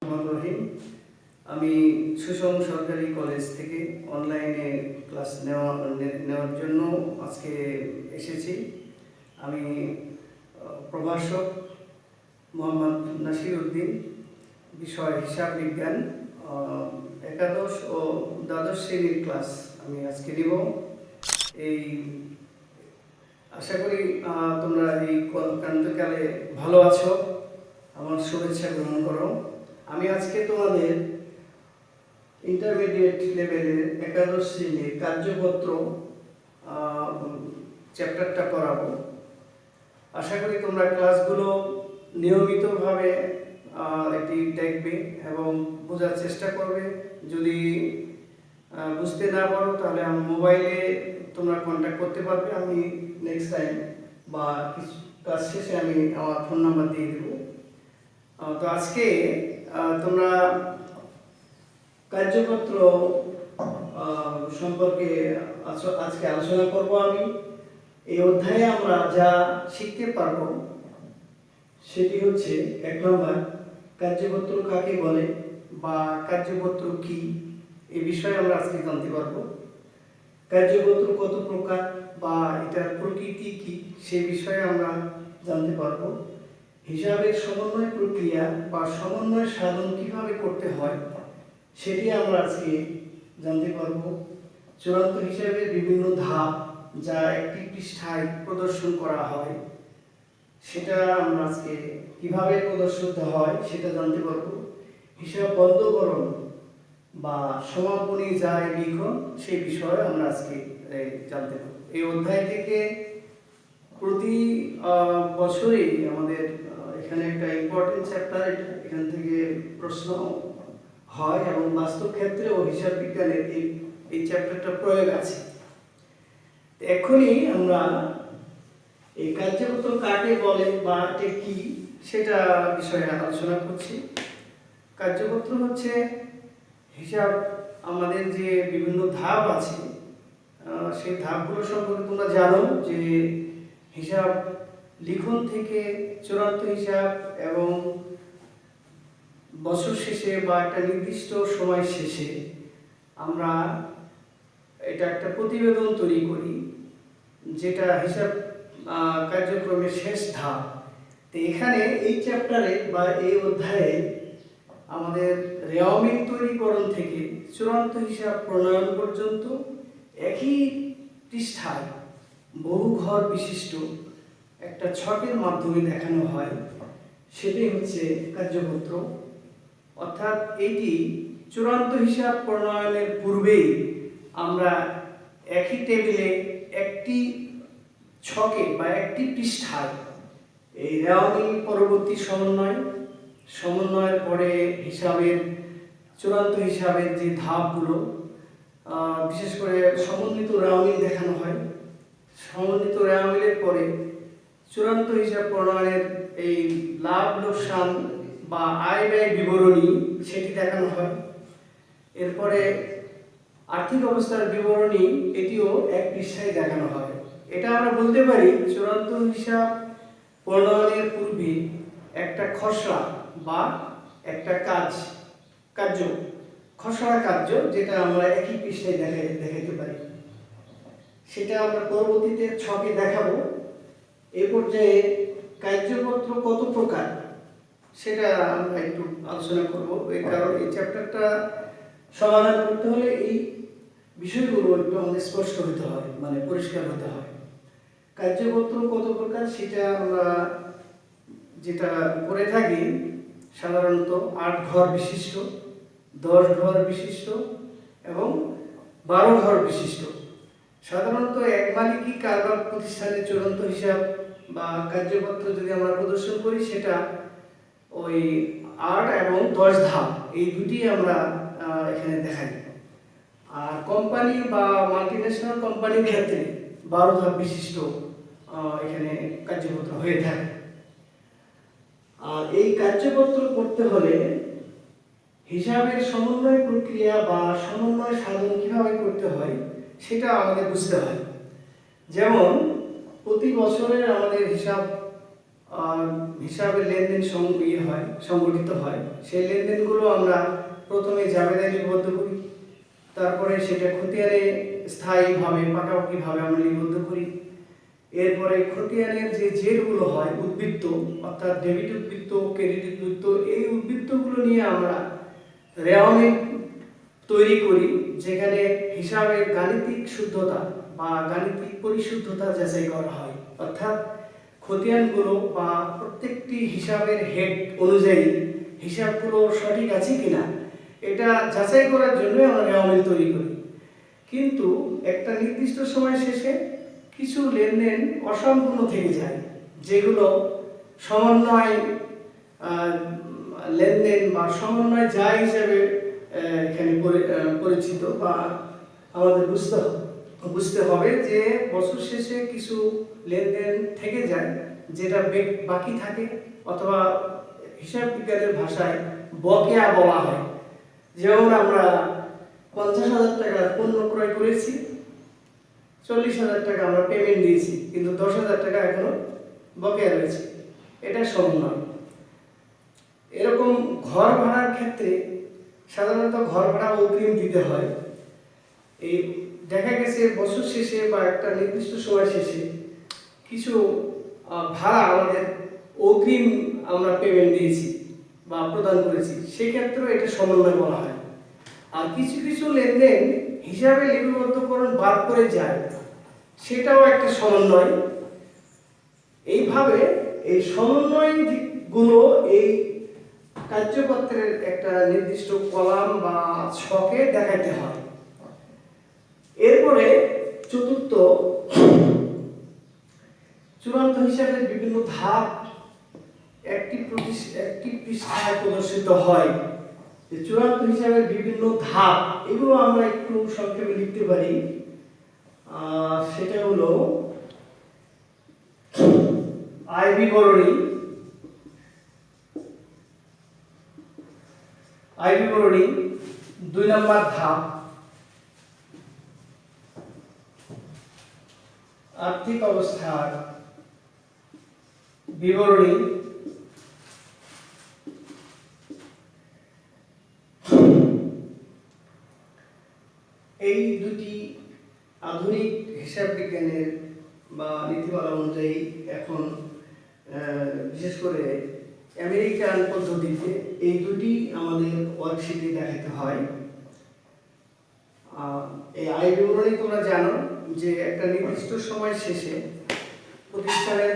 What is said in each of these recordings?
রহমান রহিম। আমি সুষম সরকারি কলেজ থেকে অনলাইনে ক্লাস নেওয়ার জন্য আজকে এসেছি। আমি প্রভাষক মোহাম্মদ নাসির উদ্দিন, বিষয় হিসাব বিজ্ঞান, একাদশ ও দ্বাদশ শ্রেণীর ক্লাস আমি আজকে নিব। এই আশা করি তোমরা এই কালে ভালো আছো, আমার শুভেচ্ছা গ্রহণ করো। আমি আজকে তোমাদের ইন্টারমিডিয়েট লেভেলের একাদশ শ্রেণীর কার্যপত্র চ্যাপ্টারটা করাবো। আশা করি তোমরা ক্লাসগুলো নিয়মিতভাবে এটি দেখবে এবং বোঝার চেষ্টা করবে। যদি বুঝতে না পারো তাহলে আমার মোবাইলে তোমরা কন্ট্যাক্ট করতে পারবে। আমি নেক্সট টাইম বা কিছু ক্লাস শেষে আমি আমার ফোন নাম্বার দিয়ে দেবো। তো আজকে তোমরা কার্যপত্র সম্পর্কে আজকে আলোচনা করব। আমি এই অধ্যায়ে আমরা যা শিখতে পারবো সেটি হচ্ছে 1 নম্বর, কার্যপত্র কাকে বলে বা কার্যপত্র কি, এই বিষয়ে আমরা আজকে জানতে পারবো। কার্যপত্র কত প্রকার বা এটার প্রকৃতি কি, সেই বিষয়ে আমরা জানতে পারবো। হিসাবের সমন্বয় প্রক্রিয়া বা সমন্বয় সাধন কিভাবে করতে হয় সেটি আমরা আজকে জানতে পারবো। চূড়ান্ত হিসাবের বিভিন্ন ধাপ যা একটি পৃষ্ঠায় প্রদর্শন করা হয় সেটা আমরা আজকে কিভাবে প্রদর্শিত হয় সেটা জানতে পারবো। হিসাব বন্ধকরণ বা সমাপনী যায় লিখন, সেই বিষয়ে আমরা আজকে জানতে পারবো। এই অধ্যায় থেকে প্রতি বছরই আমাদের এখানে একটা ইম্পর্টেন্ট চ্যাপ্টার, এখান থেকে প্রশ্ন হয় এবং বাস্তব ক্ষেত্রেও হিসাব বিজ্ঞানের এই চ্যাপ্টারটা প্রয়োগ আছে। এখনই আমরা এই কার্যপত্র কাকে বলে বা এটা কি সেটা বিষয়ে আলোচনা করছি। কার্যপত্র হচ্ছে হিসাব, আমাদের যে বিভিন্ন ধাপ আছে সেই ধাপগুলো সম্পর্কে তোমরা জানো যে হিসাব লিখন থেকে চূড়ান্ত হিসাব এবং বছর শেষে বা একটা নির্দিষ্ট সময় শেষে আমরা এটা একটা প্রতিবেদন তৈরি করি, যেটা হিসাব কার্যক্রমের শেষ ধাপ। তো এখানে এই চ্যাপ্টারে বা এই অধ্যায়ে আমাদের রেওয়ামিল তৈরিকরণ থেকে চূড়ান্ত হিসাব প্রণয়ন পর্যন্ত একই পৃষ্ঠায় বহু ঘর বিশিষ্ট একটা ছকের মাধ্যমে দেখানো হয়, সেটাই হচ্ছে কার্যপত্র। অর্থাৎ এটি চূড়ান্ত হিসাব প্রণয়নের পূর্বেই আমরা একই টেবিলে একটি ছকে বা একটি পৃষ্ঠায় এই রেওয়ামিল পরবর্তী সমন্বয়ের পরে হিসাবের চূড়ান্ত হিসাবের যে ধাপগুলো, বিশেষ করে সমন্বিত রেওয়ামিল দেখানো হয়। সমন্বিত রেওয়ামিলের পরে চূড়ান্ত হিসাব প্রণয়নের এই লাভ লোকসান বা আয় ব্যয় বিবরণী সেটি দেখানো হয়। এরপরে আর্থিক অবস্থার বিবরণী, এটিও এক পৃষ্ঠায় দেখানো হয়। এটা আমরা বলতে পারি চূড়ান্ত হিসাব প্রণয়নের পূর্বে একটা খসড়া বা একটা খসড়া কার্য, যেটা আমরা একই পৃষ্ঠায় দেখাতে পারি, সেটা আমরা পরবর্তীতে ছকে দেখাবো। এই পর্যায়ে কার্যপত্র কত প্রকার সেটা আমরা একটু আলোচনা করব। এই কারণ এই চ্যাপ্টারটা সমাধান করতে হলে এই বিষয়গুলো একটু আমাদের স্পষ্ট হতে হয়, মানে পরিষ্কার হতে হয়। কার্যপত্র কত প্রকার সেটা আমরা যেটা করে থাকি সাধারণত 8 ঘর বিশিষ্ট, 10 ঘর বিশিষ্ট এবং 12 ঘর বিশিষ্ট। সাধারণত এক মালিকি কারবার প্রতিষ্ঠানের চূড়ান্ত হিসাব বা কার্যপত্র যদি আমরা প্রদর্শন করি সেটা ওই 8 এবং 10 ধাপ, এই দুটি আমরা এখানে দেখাই। আর কোম্পানি বা মাল্টিন্যাশনাল কোম্পানির ক্ষেত্রে 12 ধাপ বিশিষ্ট এখানে কার্যপত্র হয়ে থাকে। আর এই কার্যপত্র করতে হলে হিসাবের সমন্বয় প্রক্রিয়া বা সমন্বয় সাধন কিভাবে করতে হয় সেটা আমাদের বুঝতে হয়। যেমন প্রতি বছরের আমাদের হিসাব হিসাবে লেনদেন সংগঠিত হয়, সেই লেনদেনগুলো আমরা প্রথমে জাবেদায় লিপিবদ্ধ করি, তারপরে সেটা খতিয়ানে স্থায়ীভাবে পাকাপাকিভাবে আমরা লিপিবদ্ধ করি। এরপরে খতিয়ানের যে জেরগুলো হয় উদ্বৃত্ত, অর্থাৎ ডেবিট উদ্বৃত্ত, ক্রেডিট উদ্বৃত্ত, এই উদ্বৃত্তগুলো নিয়ে আমরা রেওয়ামিল তৈরি করি, যেখানে হিসাবের গাণিতিক শুদ্ধতা বা গাণিতিক পরিশুদ্ধতা যাচাই করা হয়। অর্থাৎ খতিয়ানগুলো বা প্রত্যেকটি হিসাবের হেড অনুযায়ী হিসাবগুলো সঠিক আছে কিনা এটা যাচাই করার জন্য আমরা রেওয়ামিল তৈরি করি। কিন্তু একটা নির্দিষ্ট সময় শেষে কিছু লেনদেন অসম্পূর্ণ থেকে যায়, যেগুলো সমন্বয় লেনদেন বা সমন্বয় যা হিসাবে এখানে পরিচিত বা আমাদের বুঝতে হবে যে বছর শেষে কিছু লেনদেন থেকে যায় যেটা বাকি থাকে, অথবা হিসাব বিজ্ঞানের ভাষায় বকেয়া বলা হয়। যেমন আমরা 50,000 টাকার পণ্য ক্রয় করেছি, 40,000 টাকা আমরা পেমেন্ট দিয়েছি, কিন্তু 10,000 টাকা এখনো বকেয়া রয়েছে, এটা সমন্বয়। এরকম ঘর ভাড়ার ক্ষেত্রে সাধারণত ঘর ভাড়া অগ্রিম দিতে হয়। এই দেখা গেছে বছর শেষে বা একটা নির্দিষ্ট সময় শেষে কিছু ভাড়া আমাদের অগ্রিম আমরা পেমেন্ট দিয়েছি বা প্রদান করেছি, সেক্ষেত্রে এটা সমন্বয় বলা হয়। আর কিছু কিছু লেনদেন হিসাবে লিপিবদ্ধকরণ বাদ করে যায়, সেটাও একটা সমন্বয়। এইভাবে এই সমন্বয়গুলো এই কার্যপত্রের একটা নির্দিষ্ট কলাম বা ছকে দেখাতে হয়। এরপরে চতুর্থ, চূড়ান্ত হিসাবের বিভিন্ন ধাপ একটি পৃষ্ঠায় প্রদর্শিত হয়। যে চূড়ান্ত হিসাবের বিভিন্ন ধাপ, এগুলো আমরা একটু সংক্ষেপে লিখতে পারি। সেটা হলো আয় বিবরণী, 2 নম্বর ধাপ আর্থিক অবস্থার বিবরণী, এই দুটি আধুনিক হিসাব বিজ্ঞানের বা নীতিমালা অনুযায়ী এখন বিশেষ করে আমেরিকান পদ্ধতিতে এই দুটি আমাদের ওয়ার্কশিটে দেখাতে হয়। এই আয় বিবরণী তোমরা জানো যে একটা নির্দিষ্ট সময় শেষে প্রতিষ্ঠানের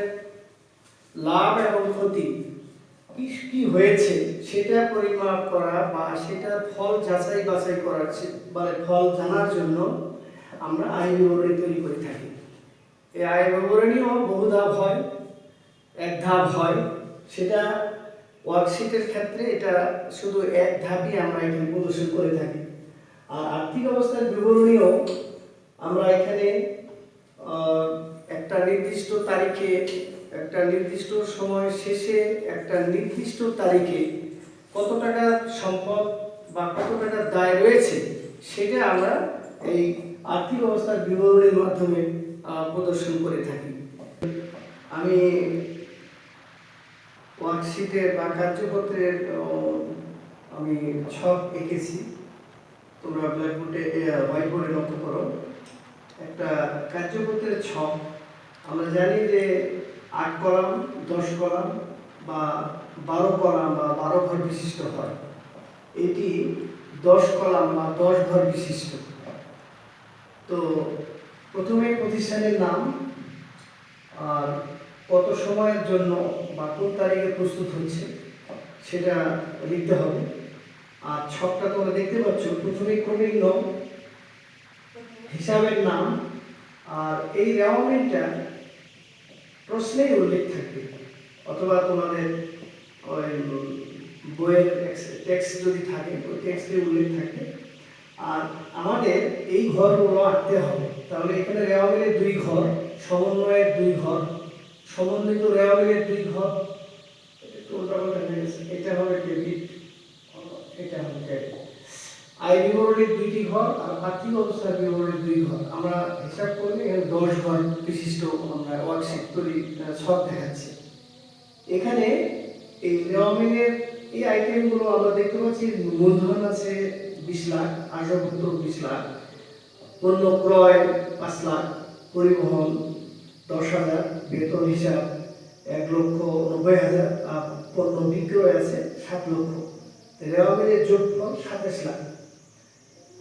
লাভ এবং ক্ষতি কি হয়েছে সেটা পরিমাপ করা বা সেটা ফল যাচাই বাছাই করার ফল জানার জন্য আমরা আয় বিবরণী তৈরি করে থাকি। এই আয় বিবরণীও বহু ধাপ হয়, এক ধাপ হয়, সেটা ওয়ার্কশিটের ক্ষেত্রে এটা শুধু এক ধাপই আমরা এখানে প্রদর্শন করে থাকি। আর আর্থিক অবস্থার বিবরণীও আমরা এখানে একটা নির্দিষ্ট তারিখে, একটা নির্দিষ্ট সময় শেষে, একটা নির্দিষ্ট তারিখে কত টাকা সম্পদ বা কত টাকার দায় রয়েছে সেটা আমরা এই আর্থিক অবস্থার বিবরণীর মাধ্যমে প্রদর্শন করে থাকি। আমি ওয়ার্কশিটের বা কার্যপত্রের আমি ছক এঁকেছি, তোমরা ব্ল্যাকবোর্ডে হোয়াইট বোর্ডে লক্ষ্য করো। একটা কার্যপত্রের ছক, আমরা জানি যে 8 কলাম, 10 কলাম বা 12 কলাম বা 12 ঘর বিশিষ্ট হয়। এটি 10 কলাম বা 10 ঘর বিশিষ্ট। তো প্রথমে প্রতিষ্ঠানের নাম আর কত সময়ের জন্য বা কোন তারিখে প্রস্তুত হচ্ছে সেটা লিখতে হবে। আর ছকটা তোমরা দেখতে পাচ্ছ, প্রথমে ক্রমিক নাম, হিসাবের নাম, আর এই রেওয়ামিলটা প্রশ্নেই উল্লেখ থাকবে, অথবা তোমাদের ওই বইয়ের টেক্সট যদি থাকে ওই টেক্সটে উল্লেখ থাকবে। আর আমাদের এই ঘরগুলো আঁকতে হবে। তাহলে এখানে রেওয়ামিলের 2 ঘর, সমন্বয়ের 2 ঘর, সমন্বিত রেওয়ামিলের 2 ঘর, এটা হবে ডেবিট, এটা হবে ক্রেডিট। আয় বিবরণীর 2টি ঘর আর আর্থিক অবস্থার বিবরণীর 2 ঘর। আমরা হিসাব করলে এখানে 10 ঘর বিশিষ্ট আমরা ওয়ার্কশিট তৈরি ছক দেখাচ্ছি। এখানে এই রেওয়ামিলের এই আইটেমগুলো আমরা দেখতে পাচ্ছি, মূলধন আছে 20 লাখ, আসবাবপত্র 20 লাখ, পণ্য ক্রয় 5 লাখ, পরিবহন 10,000, বেতন হিসাব 1,90,000, আর পণ্য বিক্রয় আছে 7 লক্ষ। রেওয়ামিলের যোগফল 27 লাখ।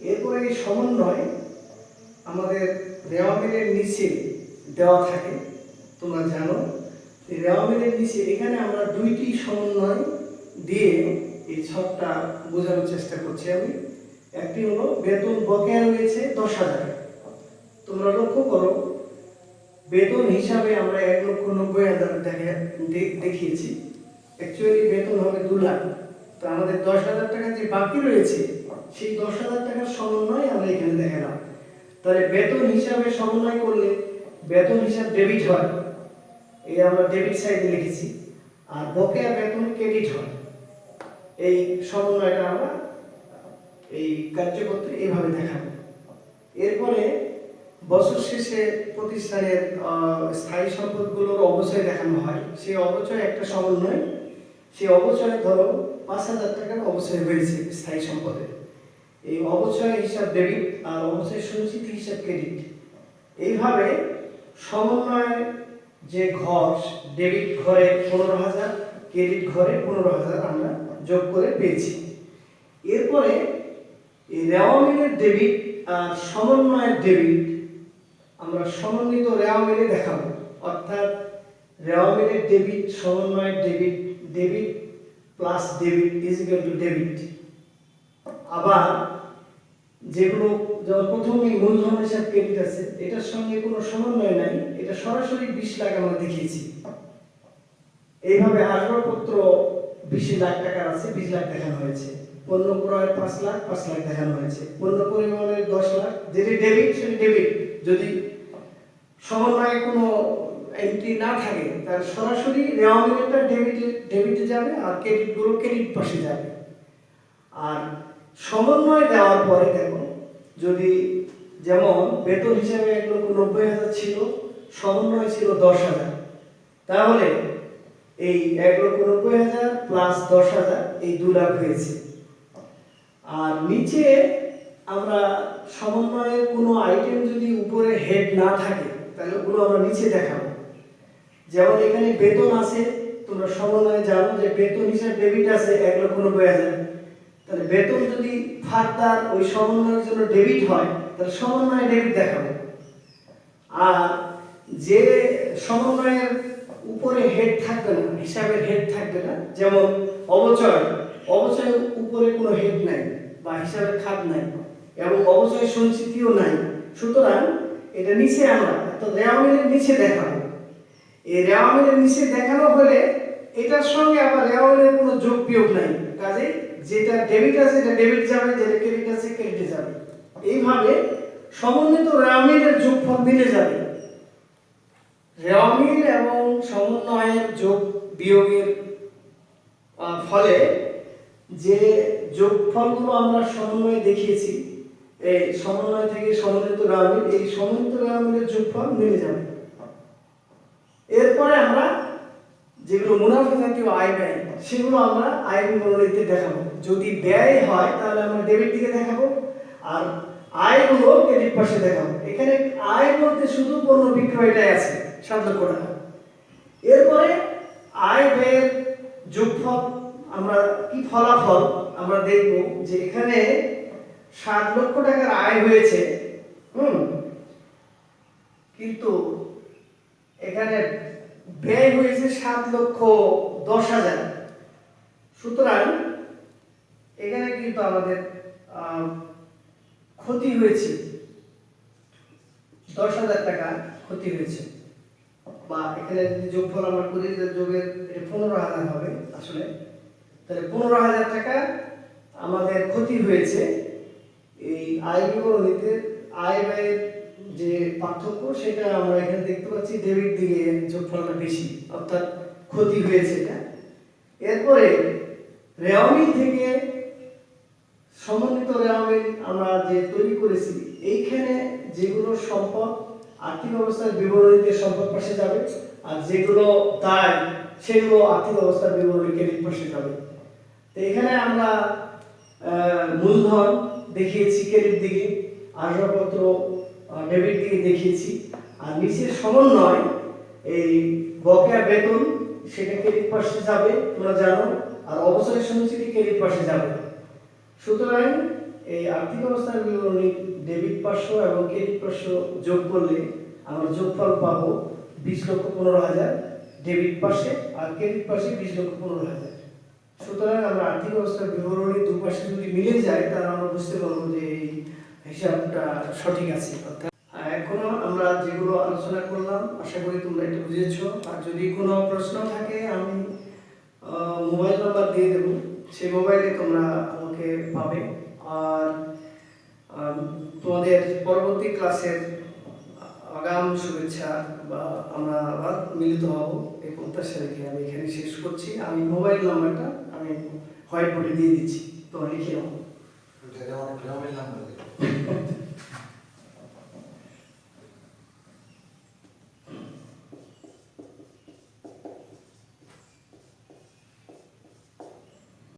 এরপরে এই সমন্বয় আমাদের রেওয়ামিলের নিচে দেওয়া থাকে, তোমরা জানো। রেওয়ামিলের নিচে এখানে আমরা 2টি সমন্বয় দিয়ে এই ছকটা বোঝানোর চেষ্টা করছি আমি। একটি হলো বেতন বকেয়া রয়েছে 10,000। তোমরা লক্ষ্য করো, বেতন হিসাবে আমরা 1,90,000 দেখিয়েছি, অ্যাকচুয়ালি বেতন হবে 2 লাখ। তো আমাদের 10,000 টাকা যে বাকি রয়েছে, সেই 10,000 টাকার সমন্বয় আমরা এখানে দেখালাম। তাহলে বেতন হিসাবে সমন্বয় করলে বেতন হিসাব ডেবিট হয়, এই আমরা ডেবিট সাইডে লিখেছি, আর বকেয়া বেতন ক্রেডিট হয়। এই সমন্বয়টা আমরা এই কার্যপত্রে এইভাবে দেখাবো। এরপরে বছর শেষে প্রতিষ্ঠানের স্থায়ী সম্পদগুলোর অবচয় দেখানো হয়। সেই অবচয় একটা সমন্বয়, সেই অবচয় ধরো 5,000 টাকার অবচয় হয়েছে স্থায়ী সম্পদে, এই অবচয় হিসাব ডেবিট আর অবচয় সঞ্চিতি হিসাব ক্রেডিট। এইভাবে সমন্বয় যে ঘর, ডেবিট ঘরে 15,000, ক্রেডিট ঘরে 15,000 আমরা যোগ করে পেয়েছি। এরপরে এই রেওয়ামিলের ডেবিট আর সমন্বয়ের ডেবিট আমরা সমন্বিত রেওয়ামিলে দেখাবো, অর্থাৎ রেওয়ামিলের ডেবিট সমন্বয়ের debit, debit plus debit is equal to debit. আবার যেগুলো যেমন প্রথমেই মূলধন হিসাব ক্রেডিট আছে, এটার সঙ্গে কোনো সমন্বয় নাই, এটা সরাসরি 20 লাখ আমরা দেখিয়েছি। এইভাবে আসবাবপত্র 20 লাখ টাকার আছে, 20 লাখ দেখানো হয়েছে। পণ্য ক্রয়ের 5 লাখ, 5 লাখ দেখানো হয়েছে। পণ্য পরিবহনের 10 লাখ, যেটি ডেবিট সেটি ডেবিট। যদি সমন্বয়ে কোনো এন্ট্রি না থাকে, তাহলে সরাসরি রেওয়ামিলটা ডেবিটে যাবে, আর ক্রেডিটগুলো ক্রেডিট পাশে যাবে। আর সমন্বয় দেওয়ার পরে দেখো, যদি যেমন বেতন হিসাবে 1,90,000 ছিল, সমন্বয় ছিল 10,000, তাহলে এই 1,90,000 প্লাস 10,000 এই 2 লাখ হয়েছে। আর নিচে আমরা সমন্বয়ের কোনো আইটেম যদি উপরে হেড না থাকে, তাহলে ওগুলো আমরা নিচে দেখাবো। যেমন এখানে বেতন আছে, তোমরা সমন্বয়ে জানো যে বেতন হিসাবে ডেবিট আছে 1,90,000, তাহলে বেতন যদি ফার্দার ওই সমন্বয়ের জন্য ডেবিট হয়, তাহলে সমন্বয়ে ডেবিট দেখাবো। আর যে সমন্বয়ের উপরে হেড থাকবে না, হিসাবের হেড থাকবে না, যেমন অবচয়, অবচয়ের উপরে কোনো হেড নাই বা হিসাবের খাত নাই, এবং অবচয় সঞ্চিতিও নাই, সুতরাং এটা নিচে আমরা তো রেওয়ামিলের নিচে দেখাবো। এই রেওয়ামিলের নিচে দেখানো হলে এটার সঙ্গে আবার রেওয়ামিলের কোনো যোগ বিয়োগ নাই, কাজে যেটা ডেবিট আছে এটা ডেবিট যাবে, যেটা ক্রেডিট আছে ক্রেডিটে যাবে। এইভাবে সমন্বিত রেওয়ামিলের যোগফল মিলে যাবে। রেওয়ামিল এবং সমন্বয়ের যোগ বিয়োগের ফলে যে যোগফলগুলো আমরা সমন্বয়ে দেখিয়েছি, এই সমন্বয় থেকে সমন্বিত রেওয়ামিল, এই সমন্বিত রেওয়ামিলের যোগফল মিলে যাবে। এরপরে আমরা যেগুলো মুনাফা জাতীয় আয় ব্যয়, সেগুলো আমরা আয় বিবরণীতে দেখাবো। যদি ব্যয় হয় তাহলে আমরা ডেবিট দিকে দেখাবো, আর আয়গুলো ক্রেডিট পাশে দেখাবো। এখানে আয় বলতে শুধু পণ্য বিক্রয়টাই আছে 7 লক্ষ টাকা। এরপরে আয় ব্যয়ের যোগফল আমরা কি ফলাফল আমরা দেখব, যে এখানে 7 লক্ষ টাকার আয় হয়েছে, কিন্তু এখানে ব্যয় হয়েছে 7,10,000। সুতরাং এখানে কিন্তু আমাদের ক্ষতি হয়েছে 10,000 টাকা ক্ষতি হয়েছে, বা এখানে যদি যোগফল আমরা করি, যোগের 15,000 হবে আসলে, তাহলে 15,000 টাকা আমাদের ক্ষতি হয়েছে। এই আয় বিবরণীতে আয় ব্যয়ের যে পার্থক্য, সেটা আমরা এখানে দেখতে পাচ্ছি ডেবিট দিকে যোগফলটা বেশি, অর্থাৎ ক্ষতি হয়েছে এটা। এরপরে রেওয়ামিল থেকে সমন্বিত রেওয়ামিল আমরা যে তৈরি করেছি, এইখানে যেগুলো সম্পদ আর্থিক অবস্থার বিবরণীতে সম্পদ পাশে যাবে, আর যেগুলো দায় সেগুলো আর্থিক অবস্থার বিবরণী ক্রেডিট পাশে যাবে। তো এখানে আমরা মূলধন দেখিয়েছি ক্রেডিট দিকে, আসবাবপত্র ডেবিট দিকে দেখিয়েছি, আর নিচের সমন্বয় এই বকেয়া বেতন সেটা ক্রেডিট পাশে যাবে তোমরা জানো, আর অবসরের সঞ্চিতি ক্রেডিট পাশে যাবে। সুতরাং এই আর্থিক অবস্থার বিবরণী ডেবিট পার্শ্ব এবং ক্রেডিট পার্শ্ব যোগ করলে আমরা যোগফল পাবো 20,15,000 ডেবিট পাশে, আর ক্রেডিট পাশে 20,15,000। সুতরাং আমরা আর্থিক অবস্থার বিবরণী দুপাশে যদি মিলে যায় তাহলে আমরা বুঝতে পারবো যে এই হিসাবটা সঠিক আছে। অর্থাৎ এখনো আমরা যেগুলো আলোচনা করলাম আশা করি তোমরা এটা বুঝেছো। আর যদি কোনো প্রশ্ন থাকে আমি মোবাইল নাম্বার দিয়ে দেবো, সেই মোবাইলে তোমরা আমাকে পাবে। আর তোমাদের পরবর্তী ক্লাসের আগাম শুভেচ্ছা বা আমরা আবার মিলিত হব এই প্রত্যাশা রেখে আমি এখানে শেষ করছি। আমি মোবাইল নাম্বারটা আমি হোয়াইট বোর্ডে দিয়ে দিচ্ছি, তোমরা লিখে নাও।